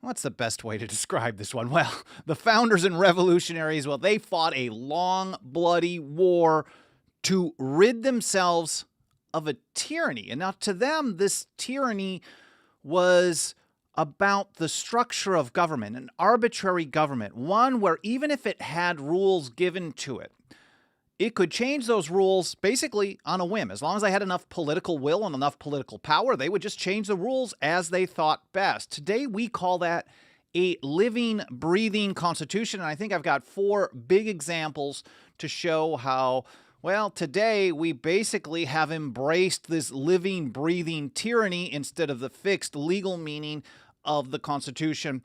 What's the best way to describe this one? Well, the founders and revolutionaries, well, they fought a long, bloody war to rid themselves of a tyranny. And now to them, this tyranny was about the structure of government, an arbitrary government, one where even if it had rules given to it, it could change those rules basically on a whim. As long as they had enough political will and enough political power, they would just change the rules as they thought best. Today, we call that a living, breathing constitution. And I think I've got 4 big examples to show how, well, today we basically have embraced this living, breathing tyranny instead of the fixed legal meaning of the Constitution.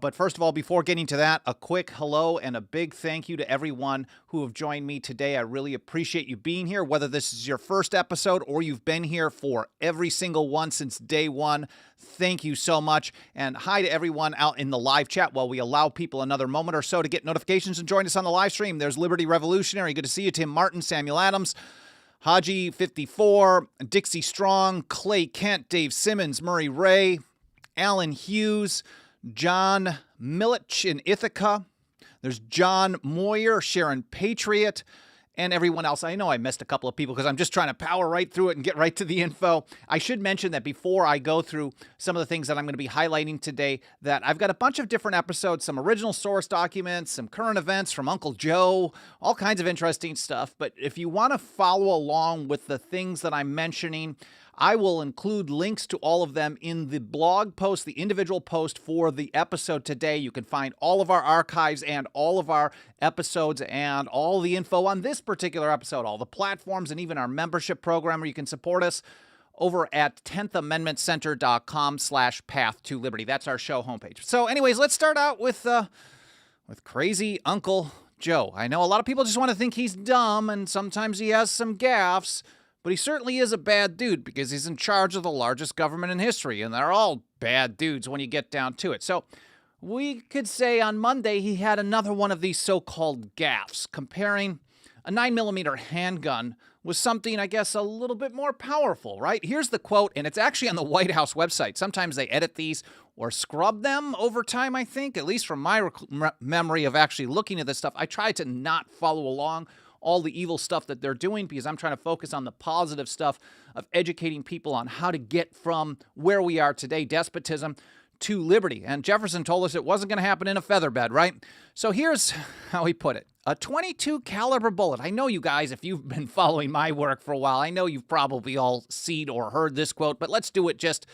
But first of all, before getting to that, a quick hello and a big thank you to everyone who have joined me today. I really appreciate you being here, whether this is your first episode or you've been here for every single one since day one. Thank you so much. And hi to everyone out in the live chat while we allow people another moment or so to get notifications and join us on the live stream. There's Liberty Revolutionary. Good to see you. Tim Martin, Samuel Adams, Haji 54, Dixie Strong, Clay Kent, Dave Simmons, Murray Ray, Alan Hughes, John Milich in Ithaca. There's John Moyer, Sharon Patriot, and everyone else. I know I missed a couple of people because I'm just trying to power right through it and get right to the info. I should mention that before I go through some of the things that I'm going to be highlighting today, that I've got a bunch of different episodes, some original source documents, some current events from Uncle Joe, all kinds of interesting stuff. But if you want to follow along with the things that I'm mentioning, I will include links to all of them in the blog post, the individual post for the episode today. You can find all of our archives and all of our episodes and all the info on this particular episode, all the platforms, and even our membership program where you can support us over at 10thamendmentcenter.com/path to liberty. That's our show homepage. So anyways, let's start out with crazy Uncle Joe. I know a lot of people just want to think he's dumb, and sometimes he has some gaffes, but he certainly is a bad dude because he's in charge of the largest government in history, and they're all bad dudes when you get down to it. So we could say on Monday he had another one of these so-called gaffes, comparing a 9mm handgun with something, I guess, a little bit more powerful, right? Here's the quote, and it's actually on the White House website. Sometimes they edit these or scrub them over time, I think, at least from my memory of actually looking at this stuff. I try to not follow along all the evil stuff that they're doing because I'm trying to focus on the positive stuff of educating people on how to get from where we are today, despotism, to liberty. And Jefferson told us it wasn't going to happen in a feather bed, right? So here's how he put it. A .22 caliber bullet. I know you guys, if you've been following my work for a while, I know you've probably all seen or heard this quote, but let's do it just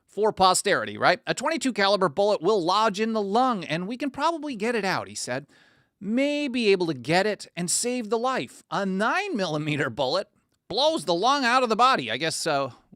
for posterity, right? A .22 caliber bullet will lodge in the lung, and we can probably get it out, he said. May be able to get it and save the life. A 9mm bullet blows the lung out of the body. I guess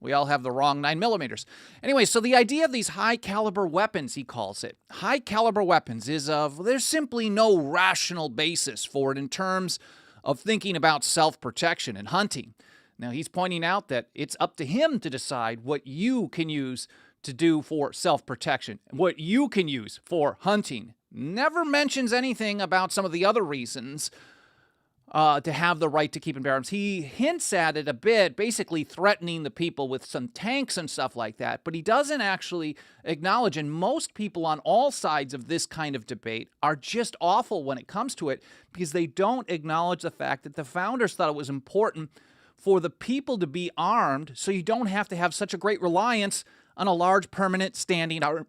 we all have the wrong 9mm. Anyway, so the idea of these high-caliber weapons, he calls it, high-caliber weapons is there's simply no rational basis for it in terms of thinking about self-protection and hunting. Now, he's pointing out that it's up to him to decide what you can use to do for self-protection, what you can use for hunting. Never mentions anything about some of the other reasons to have the right to keep and bear arms. He hints at it a bit, basically threatening the people with some tanks and stuff like that, but he doesn't actually acknowledge, and most people on all sides of this kind of debate are just awful when it comes to it because they don't acknowledge the fact that the founders thought it was important for the people to be armed so you don't have to have such a great reliance on a large permanent standing army.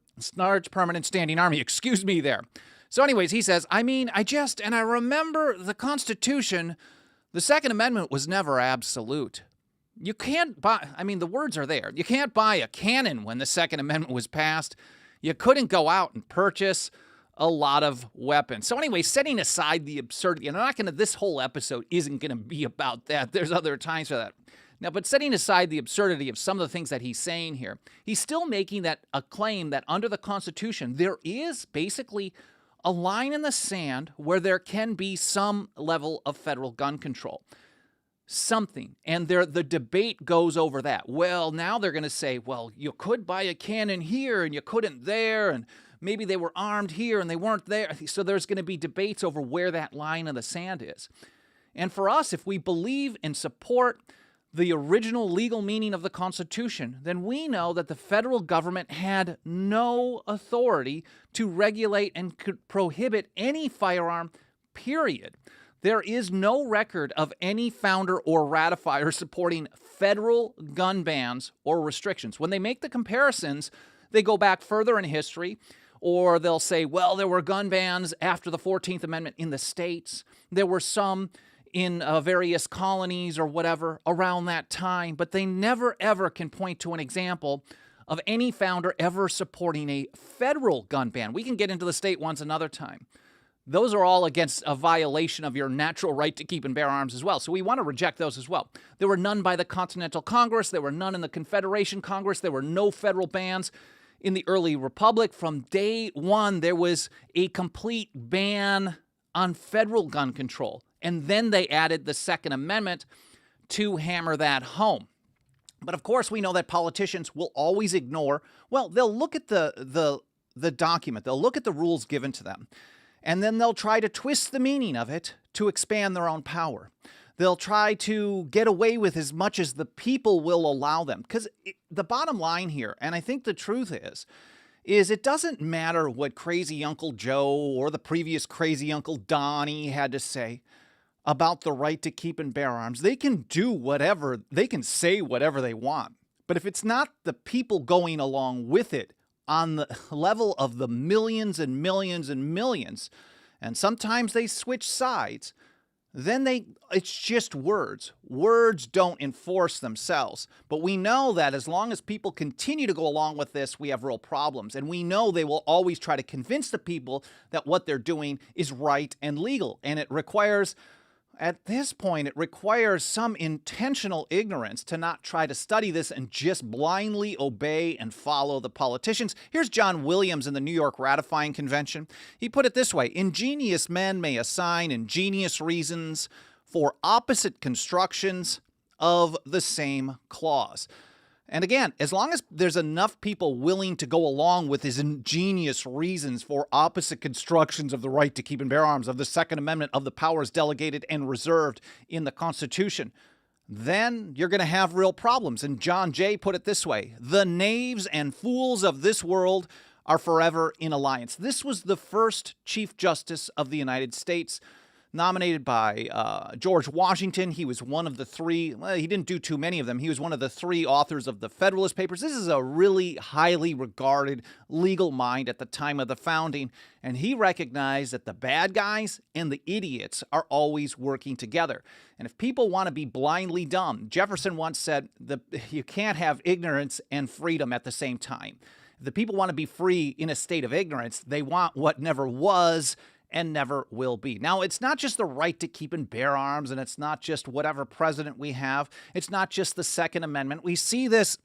Excuse me there. So anyways, he says, I remember the Constitution, the Second Amendment was never absolute. You can't buy, the words are there. You can't buy a cannon when the Second Amendment was passed. You couldn't go out and purchase a lot of weapons. So anyway, setting aside the absurdity, and this whole episode isn't going to be about that. There's other times for that. Now, but setting aside the absurdity of some of the things that he's saying here, he's still making a claim that under the Constitution, there is basically a line in the sand where there can be some level of federal gun control. Something. And the debate goes over that. Well, now they're going to say, well, you could buy a cannon here and you couldn't there, and maybe they were armed here and they weren't there. So there's going to be debates over where that line in the sand is. And for us, if we believe and support the original legal meaning of the Constitution, then we know that the federal government had no authority to regulate and could prohibit any firearm, period. There is no record of any founder or ratifier supporting federal gun bans or restrictions. When they make the comparisons, they go back further in history, or they'll say, well, there were gun bans after the 14th Amendment in the states. There were some in various colonies or whatever around that time, but they never ever can point to an example of any founder ever supporting a federal gun ban. We can get into the state ones another time. Those are all against a violation of your natural right to keep and bear arms as well. So we want to reject those as well. There were none by the Continental Congress. There were none in the Confederation Congress. There were no federal bans in the early republic. From day one, there was a complete ban on federal gun control. And then they added the Second Amendment to hammer that home. But of course, we know that politicians will always ignore, well, they'll look at the document, they'll look at the rules given to them, and then they'll try to twist the meaning of it to expand their own power. They'll try to get away with as much as the people will allow them. Because the bottom line here, and I think the truth is it doesn't matter what crazy Uncle Joe or the previous crazy Uncle Donnie had to say about the right to keep and bear arms. They can do whatever, they can say whatever they want. But if it's not the people going along with it on the level of the millions and millions and millions, and sometimes they switch sides, then it's just words. Words don't enforce themselves. But we know that as long as people continue to go along with this, we have real problems. And we know they will always try to convince the people that what they're doing is right and legal. And it requires, at this point, it requires some intentional ignorance to not try to study this and just blindly obey and follow the politicians. Here's John Williams in the New York Ratifying Convention. He put it this way: ingenious men may assign ingenious reasons for opposite constructions of the same clause. And again, as long as there's enough people willing to go along with his ingenious reasons for opposite constructions of the right to keep and bear arms, of the Second Amendment, of the powers delegated and reserved in the Constitution, then you're going to have real problems. And John Jay put it this way: the knaves and fools of this world are forever in alliance. This was the first Chief Justice of the United States, nominated by George Washington. He was one of the three, well, he didn't do too many of them. He was one of the three authors of the Federalist Papers. This is a really highly regarded legal mind at the time of the founding. And he recognized that the bad guys and the idiots are always working together. And if people want to be blindly dumb, Jefferson once said that you can't have ignorance and freedom at the same time. If the people want to be free in a state of ignorance, they want what never was and never will be. Now, it's not just the right to keep and bear arms, and it's not just whatever president we have. It's not just the Second Amendment. We see this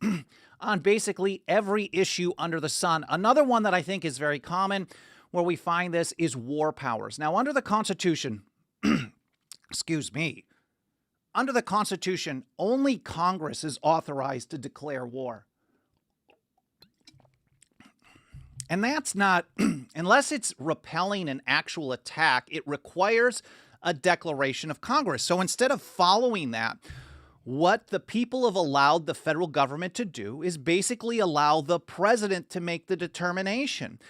on basically every issue under the sun. Another one that I think is very common where we find this is war powers. Now, under the Constitution, excuse me, under the Constitution, only Congress is authorized to declare war. And that's not, unless it's repelling an actual attack, it requires a declaration of Congress. So instead of following that, what the people have allowed the federal government to do is basically allow the president to make the determination.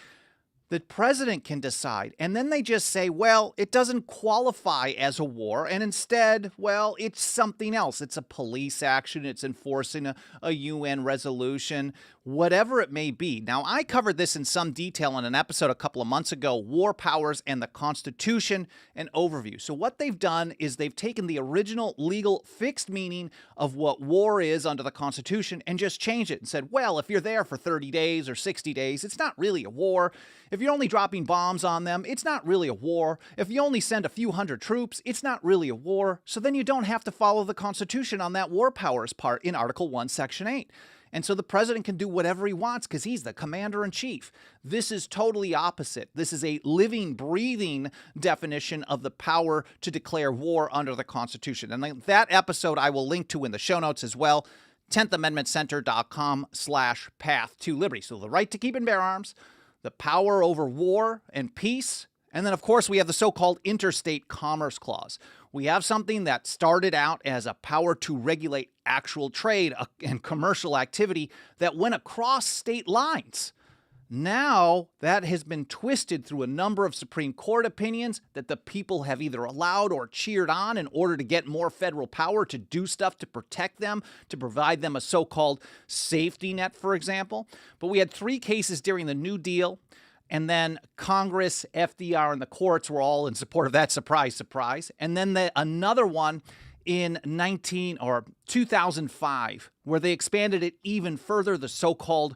The president can decide. And then they just say, well, it doesn't qualify as a war. And instead, well, it's something else. It's a police action. It's enforcing a UN resolution, whatever it may be. Now, I covered this in some detail in an episode a couple of months ago, War Powers and the Constitution, an overview. So what they've done is they've taken the original legal fixed meaning of what war is under the Constitution and just changed it and said, well, if you're there for 30 days or 60 days, it's not really a war. If you're only dropping bombs on them, it's not really a war. If you only send a few hundred troops, it's not really a war. So then you don't have to follow the Constitution on that war powers part in Article 1, Section 8. And so the president can do whatever he wants because he's the commander-in-chief. This is totally opposite. This is a living, breathing definition of the power to declare war under the Constitution. And that episode I will link to in the show notes as well, 10thamendmentcenter.com/path to liberty. So the right to keep and bear arms, the power over war and peace, and then, of course, we have the so-called interstate commerce clause, We have something that started out as a power to regulate actual trade and commercial activity that went across state lines. Now, that has been twisted through a number of Supreme Court opinions that the people have either allowed or cheered on in order to get more federal power to do stuff to protect them, to provide them a so-called safety net, for example. But we had 3 cases during the New Deal, and then Congress, FDR, and the courts were all in support of that. Surprise, surprise. And then another one in 2005, where they expanded it even further. The so-called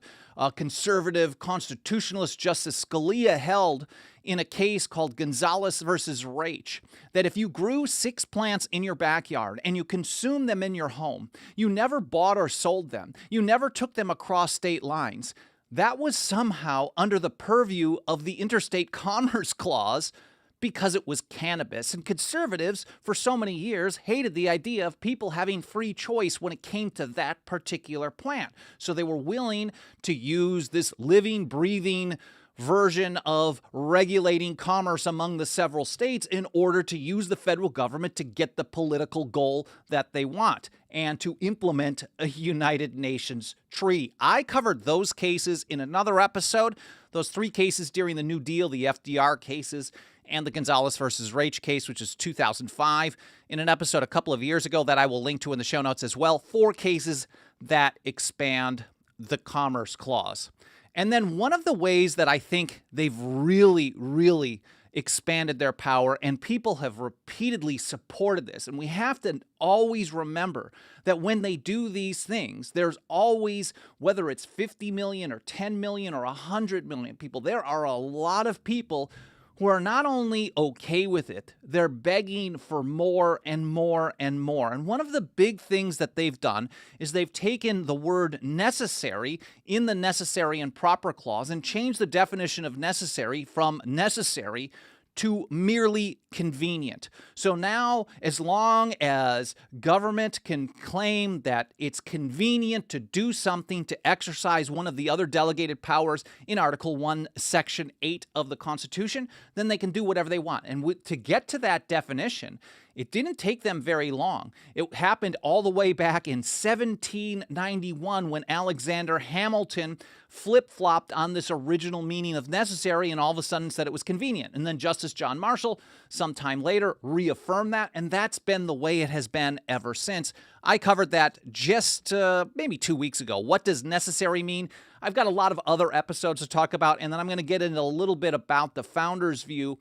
conservative constitutionalist Justice Scalia held in a case called Gonzalez versus Raich that if you grew 6 plants in your backyard and you consumed them in your home, you never bought or sold them, you never took them across state lines, that was somehow under the purview of the Interstate Commerce Clause because it was cannabis. And conservatives, for so many years, hated the idea of people having free choice when it came to that particular plant. So they were willing to use this living, breathing version of regulating commerce among the several states in order to use the federal government to get the political goal that they want and to implement a United Nations treaty. I covered those cases in another episode, those 3 cases during the New Deal, the FDR cases, and the Gonzalez versus Raich case, which is 2005, in an episode a couple of years ago that I will link to in the show notes as well. 4 cases that expand the Commerce Clause. And then one of the ways that I think they've really expanded their power, and people have repeatedly supported this, and we have to always remember that when they do these things, there's always, whether it's 50 million or 10 million or 100 million people, there are a lot of people who are not only okay with it, they're begging for more and more and more. And one of the big things that they've done is they've taken the word necessary in the necessary and proper clause and changed the definition of necessary from necessary to merely convenient. So now, as long as government can claim that it's convenient to do something to exercise one of the other delegated powers in Article 1, Section 8 of the Constitution, then they can do whatever they want. And to get to that definition, it didn't take them very long. It happened all the way back in 1791 when Alexander Hamilton flip-flopped on this original meaning of necessary and all of a sudden said it was convenient. And then Justice John Marshall, sometime later, reaffirmed that, and that's been the way it has been ever since. I covered that just maybe 2 weeks ago. What does necessary mean? I've got a lot of other episodes to talk about, and then I'm going to get into a little bit about the founders' view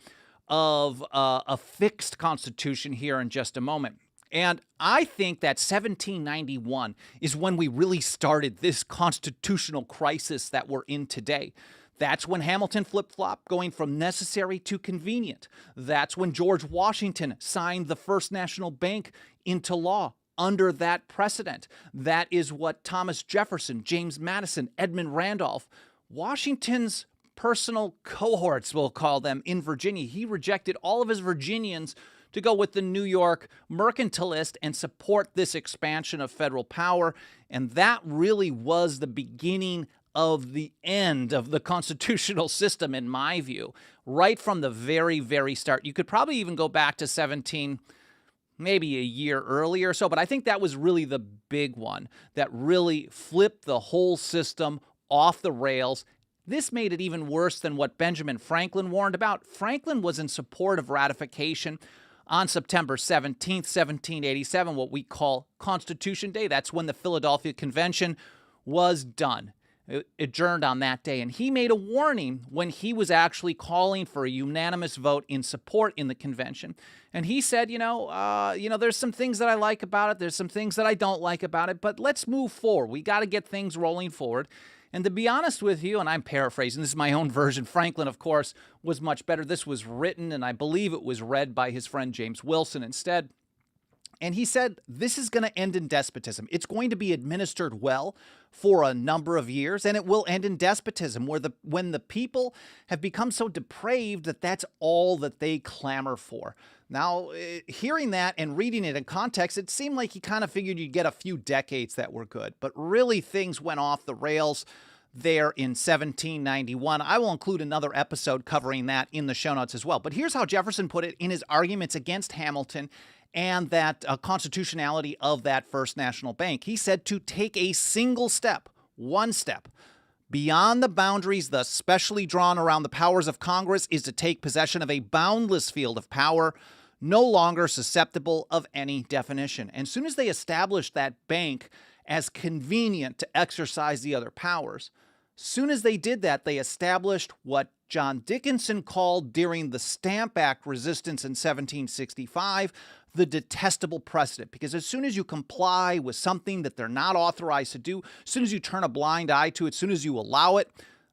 of a fixed constitution here in just a moment. And I think that 1791 is when we really started this constitutional crisis that we're in today. That's when Hamilton flip-flopped, going from necessary to convenient. That's when George Washington signed the First National Bank into law under that precedent. That is what Thomas Jefferson, James Madison, Edmund Randolph, Washington's personal cohorts, we'll call them, in Virginia. He rejected all of his Virginians to go with the New York mercantilist and support this expansion of federal power. And that really was the beginning of the end of the constitutional system, in my view, right from the very start. You could probably even go back to 17, maybe a year earlier or so, but I think that was really the big one that really flipped the whole system off the rails. This made it even worse than what Benjamin Franklin warned about. Franklin was in support of ratification on September 17th, 1787, what we call Constitution Day. That's when the Philadelphia Convention was done. It adjourned on that day. And he made a warning when he was actually calling for a unanimous vote in support in the convention. And he said, there's some things that I like about it. There's some things that I don't like about it. But let's move forward. We got to get things rolling forward. And to be honest with you, and I'm paraphrasing, this is my own version, Franklin, of course, was much better. This was written, and I believe it was read by his friend James Wilson instead. And he said, this is going to end in despotism. It's going to be administered well for a number of years, and it will end in despotism, when the people have become so depraved that that's all that they clamor for. Now, hearing that and reading it in context, it seemed like he kind of figured you'd get a few decades that were good. But really, things went off the rails there in 1791. I will include another episode covering that in the show notes as well. But here's how Jefferson put it in his arguments against Hamilton and that constitutionality of that First National Bank. He said to take a single step, one step, beyond the boundaries thus specially drawn around the powers of Congress is to take possession of a boundless field of power, no longer susceptible of any definition. And as soon as they established that bank as convenient to exercise the other powers, soon as they did that, they established what John Dickinson called during the Stamp Act resistance in 1765, the detestable precedent. Because as soon as you comply with something that they're not authorized to do, as soon as you turn a blind eye to it, as soon as you allow it,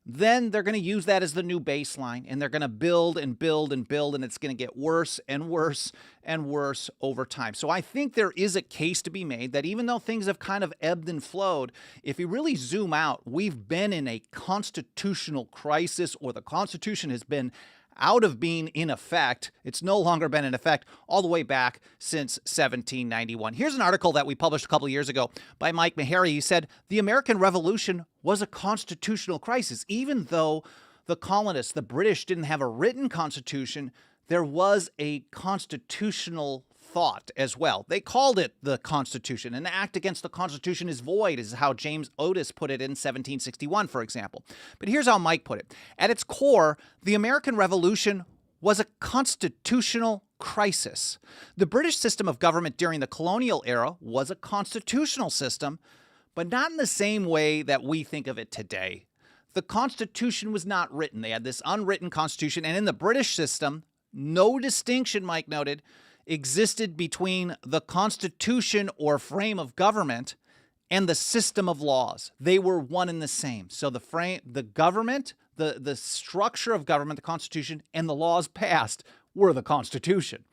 then they're going to use that as the new baseline, and they're going to build and build and build, and it's going to get worse and worse and worse over time. So I think there is a case to be made that even though things have kind of ebbed and flowed, if you really zoom out, we've been in a constitutional crisis, or the Constitution has been out of being in effect. It's no longer been in effect all the way back since 1791. Here's an article that we published a couple of years ago by Mike Meharry. He said, the American Revolution was a constitutional crisis. Even though the colonists, the British, didn't have a written constitution, there was a constitutional thought as well. They called it the Constitution. An act against the Constitution is void, is how James Otis put it in 1761, for example. But here's how Mike put it. At its core, the American Revolution was a constitutional crisis. The British system of government during the colonial era was a constitutional system, but not in the same way that we think of it today. The Constitution was not written. They had this unwritten Constitution, and in the British system, no distinction, Mike noted, existed between the Constitution or frame of government and the system of laws. They were one and the same. So the government, the structure of government, the Constitution, and the laws passed were the Constitution.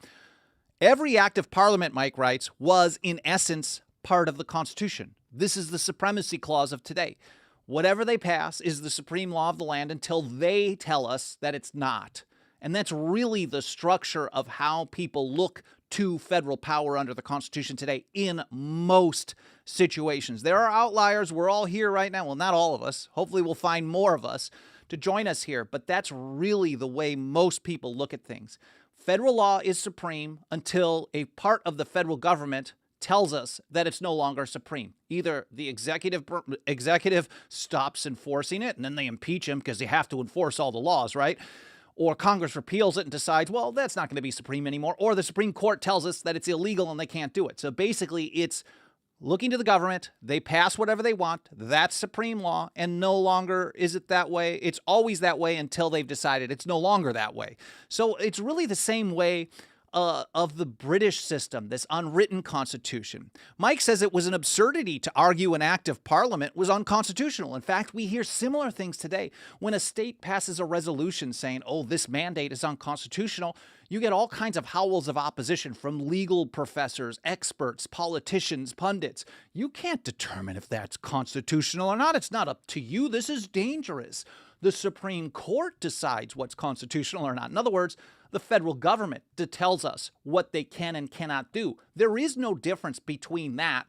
Every act of Parliament, Mike writes, was in essence part of the Constitution. This is the supremacy clause of today. Whatever they pass is the supreme law of the land until they tell us that it's not. And that's really the structure of how people look to federal power under the Constitution today in most situations. There are outliers. We're all here right now. Well, not all of us. Hopefully we'll find more of us to join us here. But that's really the way most people look at things. Federal law is supreme until a part of the federal government tells us that it's no longer supreme. Either the executive stops enforcing it, and then they impeach him because they have to enforce all the laws, right? Or Congress repeals it and decides, well, that's not going to be supreme anymore. Or the Supreme Court tells us that it's illegal and they can't do it. So basically, it's looking to the government. They pass whatever they want. That's supreme law. And no longer is it that way. It's always that way until they've decided it's no longer that way. So it's really the same way of the British system, this unwritten constitution. Mike says it was an absurdity to argue an act of parliament was unconstitutional. In fact, we hear similar things today. When a state passes a resolution saying, oh, this mandate is unconstitutional, you get all kinds of howls of opposition from legal professors, experts, politicians, pundits. You can't determine if that's constitutional or not. It's not up to you. This is dangerous. The Supreme Court decides what's constitutional or not. In other words, the federal government tells us what they can and cannot do. There is no difference between that,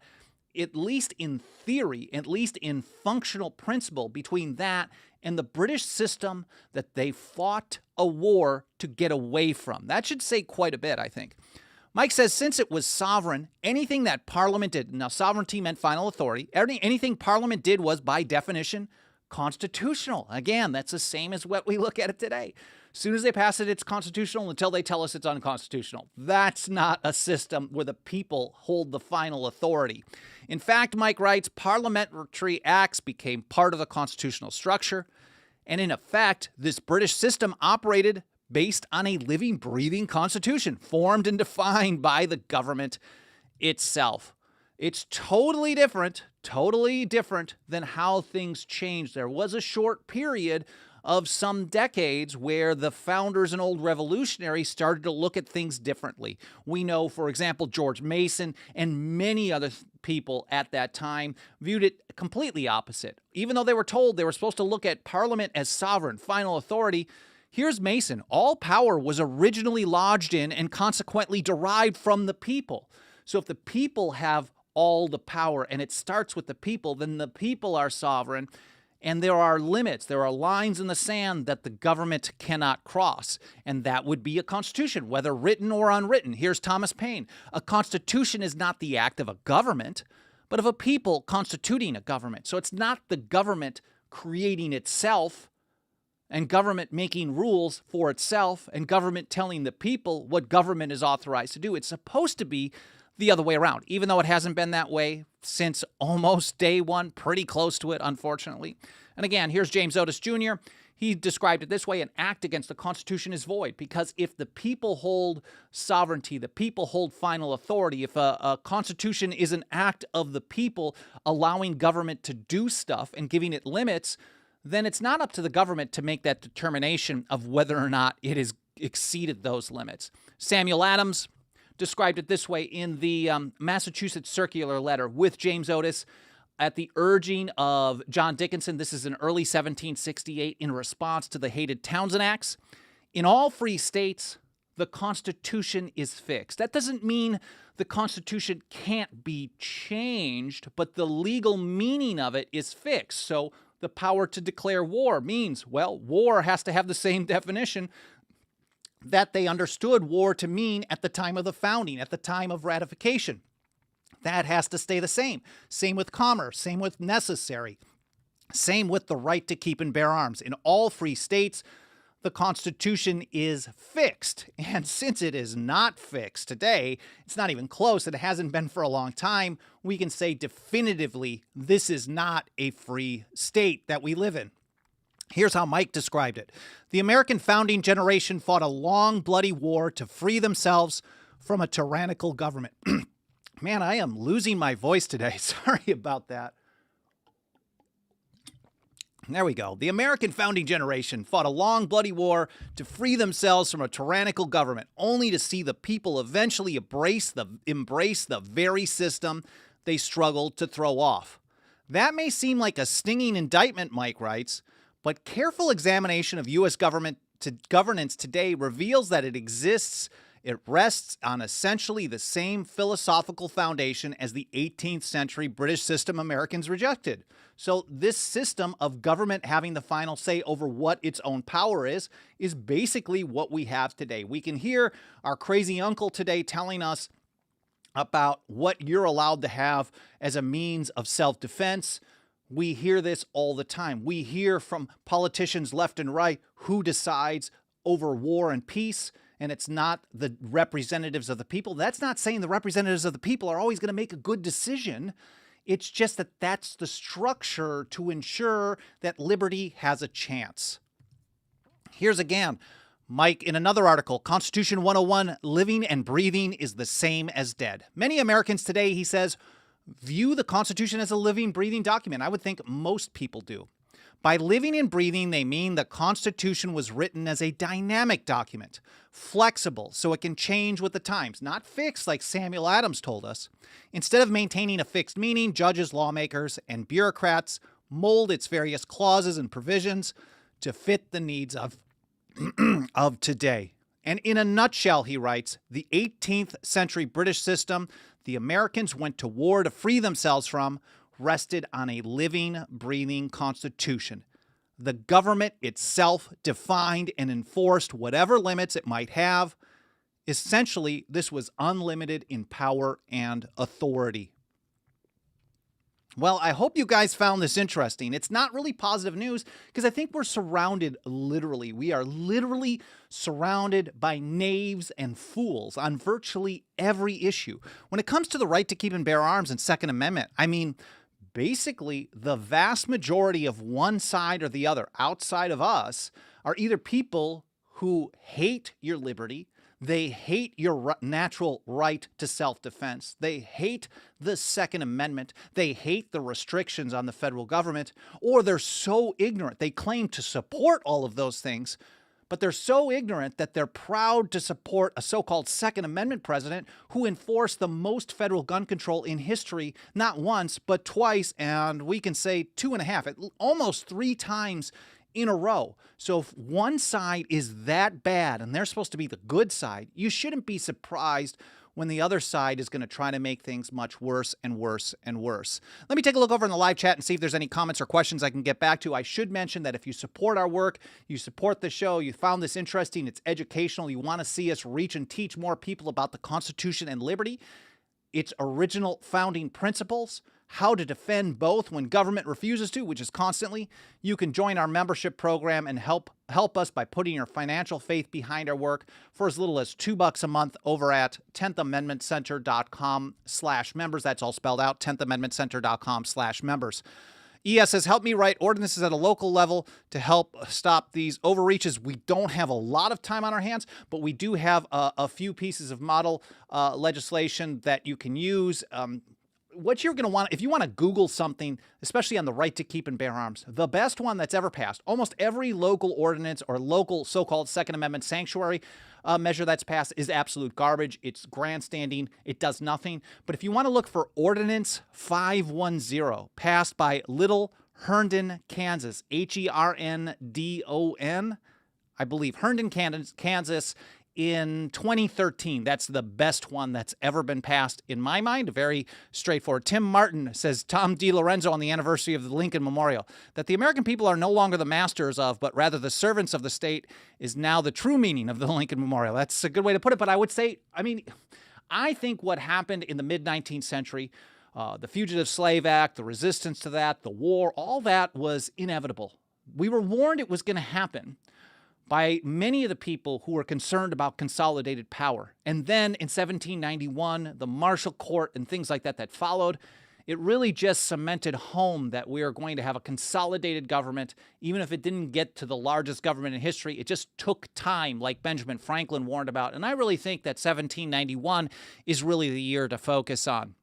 at least in theory, at least in functional principle, between that and the British system that they fought a war to get away from. That should say quite a bit, I think. Mike says since it was sovereign, anything that Parliament did, now sovereignty meant final authority, anything Parliament did was by definition constitutional. Again, that's the same as what we look at it today. As soon as they pass it, it's constitutional until they tell us it's unconstitutional. That's not a system where the people hold the final authority. In fact, Mike writes, parliamentary acts became part of the constitutional structure. And in effect, this British system operated based on a living, breathing constitution formed and defined by the government itself. It's totally different than how things changed. There was a short period of some decades where the founders and old revolutionaries started to look at things differently. We know, for example, George Mason and many other people at that time viewed it completely opposite. Even though they were told they were supposed to look at Parliament as sovereign, final authority, here's Mason. All power was originally lodged in and consequently derived from the people. So if the people have all the power and it starts with the people, then the people are sovereign. And there are limits, there are lines in the sand that the government cannot cross. And that would be a constitution, whether written or unwritten. Here's Thomas Paine. A constitution is not the act of a government, but of a people constituting a government. So it's not the government creating itself and government making rules for itself and government telling the people what government is authorized to do. It's supposed to be the other way around, even though it hasn't been that way since almost day one, pretty close to it, unfortunately. And again, here's James Otis Jr. He described it this way: an act against the Constitution is void, because if the people hold sovereignty, the people hold final authority, if a Constitution is an act of the people allowing government to do stuff and giving it limits, then it's not up to the government to make that determination of whether or not it has exceeded those limits. Samuel Adams described it this way in the Massachusetts Circular Letter with James Otis at the urging of John Dickinson. This is in early 1768 in response to the hated Townshend Acts. In all free states, the Constitution is fixed. That doesn't mean the Constitution can't be changed, but the legal meaning of it is fixed. So the power to declare war means, well, war has to have the same definition that they understood war to mean at the time of the founding, at the time of ratification. That has to stay the same. Same with commerce, same with necessary, same with the right to keep and bear arms. In all free states, the Constitution is fixed. And since it is not fixed today, it's not even close, it hasn't been for a long time, we can say definitively this is not a free state that we live in. Here's how Mike described it. The American founding generation fought a long, bloody war to free themselves from a tyrannical government. Man, I am losing my voice today. Sorry about that. There we go. The American founding generation fought a long, bloody war to free themselves from a tyrannical government, only to see the people eventually embrace the very system they struggled to throw off. That may seem like a stinging indictment, Mike writes, but careful examination of U.S. governance today reveals that it rests on essentially the same philosophical foundation as the 18th century British system Americans rejected. So this system of government having the final say over what its own power is basically what we have today. We can hear our crazy uncle today telling us about what you're allowed to have as a means of self-defense. We hear this all the time. We hear from politicians left and right who decides over war and peace, and it's not the representatives of the people. That's not saying the representatives of the people are always going to make a good decision. It's just that that's the structure to ensure that liberty has a chance. Here's again, Mike, in another article, Constitution 101, living and breathing is the same as dead. Many Americans today, he says, view the Constitution as a living, breathing document. I would think most people do. By living and breathing, they mean the Constitution was written as a dynamic document, flexible so it can change with the times, not fixed like Samuel Adams told us. Instead of maintaining a fixed meaning, judges, lawmakers, and bureaucrats mold its various clauses and provisions to fit the needs of today. And in a nutshell, he writes, the 18th century British system the Americans went to war to free themselves from rested on a living, breathing constitution. The government itself defined and enforced whatever limits it might have. Essentially, this was unlimited in power and authority. Well, I hope you guys found this interesting. It's not really positive news because I think we're surrounded literally. We are literally surrounded by knaves and fools on virtually every issue. When it comes to the right to keep and bear arms and Second Amendment, I mean, basically the vast majority of one side or the other outside of us are either people who hate your liberty, they hate your natural right to self-defense. They hate the Second Amendment. They hate the restrictions on the federal government, or they're so ignorant. They claim to support all of those things, but they're so ignorant that they're proud to support a so-called Second Amendment president who enforced the most federal gun control in history, not once, but twice, and we can say 2.5, almost 3 times in a row. So if one side is that bad and they're supposed to be the good side, you shouldn't be surprised when the other side is going to try to make things much worse and worse and worse. Let me take a look over in the live chat and see if there's any comments or questions I can get back to. I should mention that if you support our work, you support the show, you found this interesting, it's educational, you want to see us reach and teach more people about the Constitution and liberty, its original founding principles, how to defend both when government refuses to, which is constantly, you can join our membership program and help us by putting your financial faith behind our work for as little as $2 a month over at 10thamendmentcenter.com/members. That's all spelled out, 10thamendmentcenter.com/members. ES says, help me write ordinances at a local level to help stop these overreaches. We don't have a lot of time on our hands, but we do have a few pieces of model legislation that you can use. What you're going to want, if you want to Google something, especially on the right to keep and bear arms, the best one that's ever passed, almost every local ordinance or local so-called Second Amendment sanctuary measure that's passed is absolute garbage. It's grandstanding. It does nothing. But if you want to look for Ordinance 510, passed by Little Herndon, Kansas, Herndon, I believe, Herndon, Kansas, in 2013. That's the best one that's ever been passed in my mind. Very straightforward. Tim Martin says, Tom DiLorenzo on the anniversary of the Lincoln Memorial, that the American people are no longer the masters of, but rather the servants of the state is now the true meaning of the Lincoln Memorial. That's a good way to put it. But I would say, I think what happened in the mid-19th century, the Fugitive Slave Act, the resistance to that, the war, all that was inevitable. We were warned it was going to happen by many of the people who were concerned about consolidated power. And then in 1791, the Marshall Court and things like that followed, it really just cemented home that we are going to have a consolidated government. Even if it didn't get to the largest government in history, it just took time, like Benjamin Franklin warned about. And I really think that 1791 is really the year to focus on.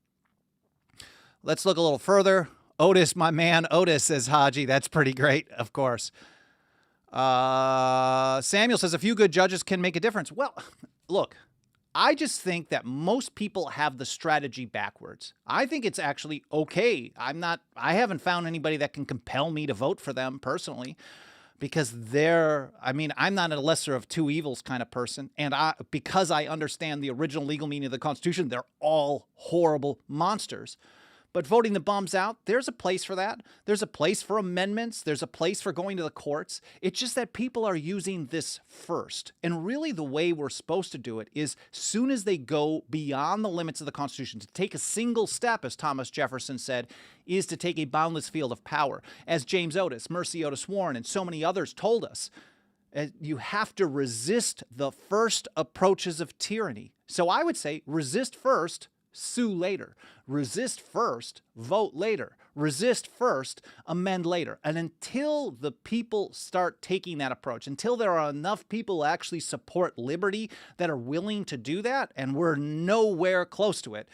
Let's look a little further. Otis, my man, Otis, says Haji. That's pretty great, of course. Samuel says a few good judges can make a difference. Well, look, I just think that most people have the strategy backwards. I think it's actually okay. I haven't found anybody that can compel me to vote for them personally, because I'm not a lesser of two evils kind of person. And because I understand the original legal meaning of the Constitution, they're all horrible monsters. But voting the bums out, there's a place for that. There's a place for amendments. There's a place for going to the courts. It's just that people are using this first. And really the way we're supposed to do it is soon as they go beyond the limits of the Constitution, to take a single step, as Thomas Jefferson said, is to take a boundless field of power. As James Otis, Mercy Otis Warren, and so many others told us, you have to resist the first approaches of tyranny. So I would say resist first, sue later. Resist first, vote later. Resist first, amend later. And until the people start taking that approach, until there are enough people who actually support liberty that are willing to do that, and we're nowhere close to it,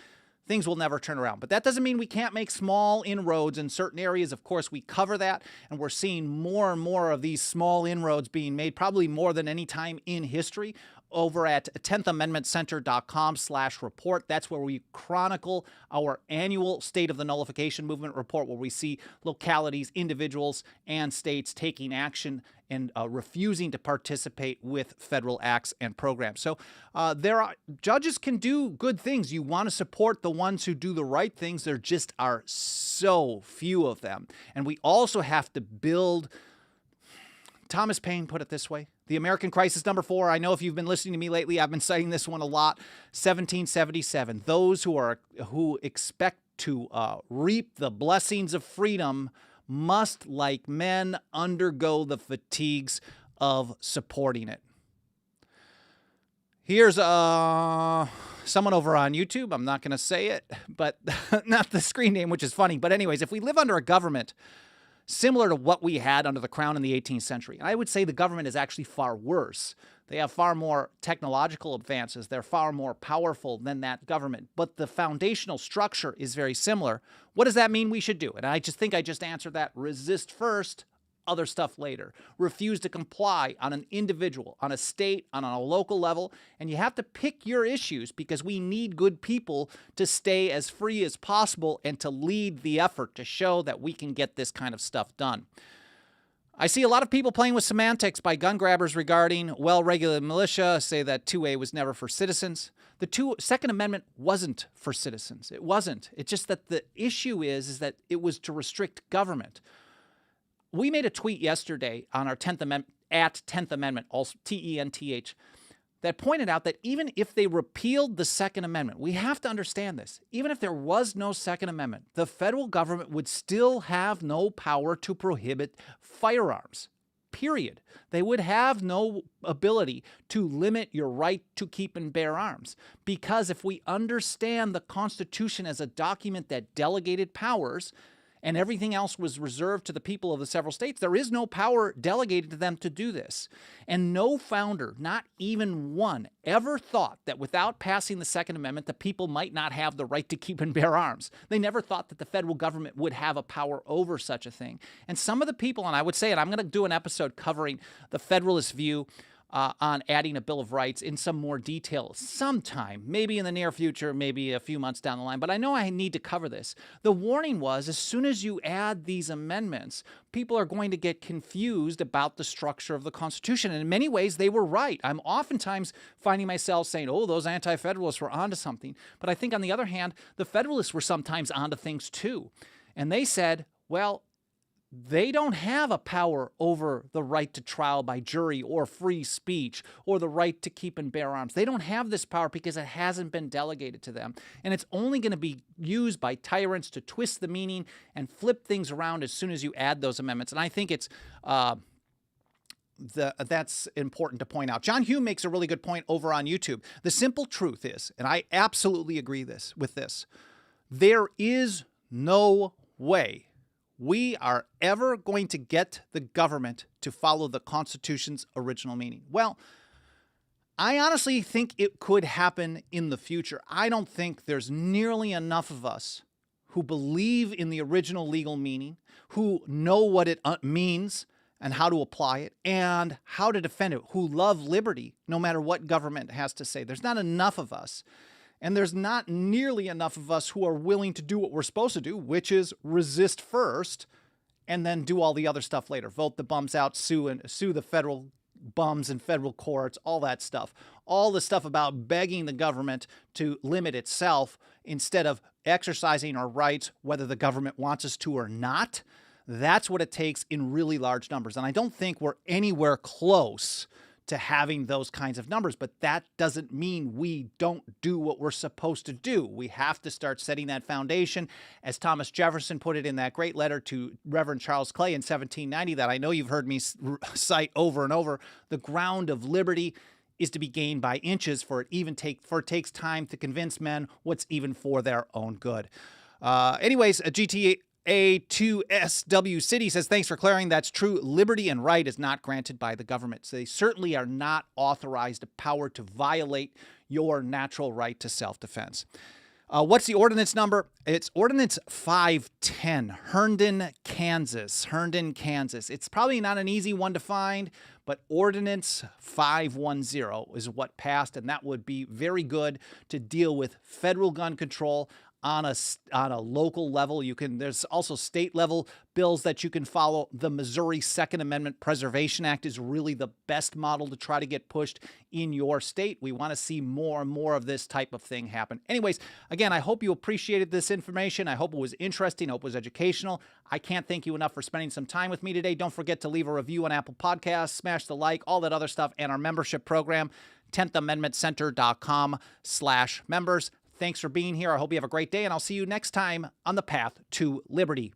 things will never turn around. But that doesn't mean we can't make small inroads in certain areas. Of course, we cover that, and we're seeing more and more of these small inroads being made, probably more than any time in history, over at 10thamendmentcenter.com/report. That's where we chronicle our annual State of the Nullification Movement report, where we see localities, individuals, and states taking action and refusing to participate with federal acts and programs. So judges can do good things. You want to support the ones who do the right things. There just are so few of them. And we also have to build. Thomas Paine put it this way: the American crisis number 4. I know if you've been listening to me lately, I've been citing this one a lot. 1777. Those who expect to reap the blessings of freedom must, like men, undergo the fatigues of supporting it. Here's someone over on YouTube. I'm not going to say it, but not the screen name, which is funny. But anyways, if we live under a government similar to what we had under the Crown in the 18th century, and I would say the government is actually far worse. They have far more technological advances. They're far more powerful than that government. But the foundational structure is very similar. What does that mean we should do? And I just answered that. Resist first, other stuff later. Refuse to comply on an individual, on a state, on a local level. And you have to pick your issues, because we need good people to stay as free as possible and to lead the effort to show that we can get this kind of stuff done. I see a lot of people playing with semantics by gun grabbers regarding well-regulated militia, say that 2A was never for citizens. The Second Amendment wasn't for citizens. It wasn't. It's just that the issue is that it was to restrict government. We made a tweet yesterday on our 10th Amendment, at 10th Amendment, also TENTH, that pointed out that even if they repealed the Second Amendment, we have to understand this, even if there was no Second Amendment, the federal government would still have no power to prohibit firearms, period. They would have no ability to limit your right to keep and bear arms, because if we understand the Constitution as a document that delegated powers, and everything else was reserved to the people of the several states, there is no power delegated to them to do this. And no founder, not even one, ever thought that without passing the Second Amendment, the people might not have the right to keep and bear arms. They never thought that the federal government would have a power over such a thing. And some of the people, and I would say it, I'm going to do an episode covering the Federalist view on adding a Bill of Rights in some more detail sometime, maybe in the near future, maybe a few months down the line, but I know I need to cover this. The warning was, as soon as you add these amendments, people are going to get confused about the structure of the Constitution, and in many ways, they were right. I'm oftentimes finding myself saying, oh, those anti-federalists were onto something, but I think on the other hand, the Federalists were sometimes onto things too, and they said, well, they don't have a power over the right to trial by jury or free speech or the right to keep and bear arms. They don't have this power because it hasn't been delegated to them. And it's only going to be used by tyrants to twist the meaning and flip things around as soon as you add those amendments. And I think it's that's important to point out. John Hume makes a really good point over on YouTube. The simple truth is, and I absolutely agree with this, there is no way we are ever going to get the government to follow the Constitution's original meaning. Well, I honestly think it could happen in the future. I don't think there's nearly enough of us who believe in the original legal meaning, who know what it means and how to apply it and how to defend it, who love liberty no matter what government has to say. There's not enough of us. And there's not nearly enough of us who are willing to do what we're supposed to do, which is resist first and then do all the other stuff later. Vote the bums out, sue the federal bums in federal courts, all that stuff. All the stuff about begging the government to limit itself instead of exercising our rights, whether the government wants us to or not. That's what it takes in really large numbers. And I don't think we're anywhere close to having those kinds of numbers, but that doesn't mean we don't do what we're supposed to do. We have to start setting that foundation. As Thomas Jefferson put it in that great letter to Reverend Charles Clay in 1790 that I know you've heard me cite over and over, the ground of liberty is to be gained by inches, for it takes time to convince men what's even for their own good. Anyways, a GTA A2SW City says, thanks for clearing. That's true. Liberty and right is not granted by the government. So they certainly are not authorized a power to violate your natural right to self-defense. What's the ordinance number? It's Ordinance 510, Herndon, Kansas. Herndon, Kansas. It's probably not an easy one to find, but Ordinance 510 is what passed, and that would be very good to deal with federal gun control on a local level. There's also state level bills that you can follow. The Missouri Second Amendment Preservation Act is really the best model to try to get pushed in your state. We want to see more and more of this type of thing happen. Anyways, again, I hope you appreciated this information. I hope it was interesting. I hope it was educational. I can't thank you enough for spending some time with me today. Don't forget to leave a review on Apple Podcasts, smash the like, all that other stuff, and our membership program, 10thamendmentcenter.com/members. Thanks for being here. I hope you have a great day, and I'll see you next time on the path to liberty.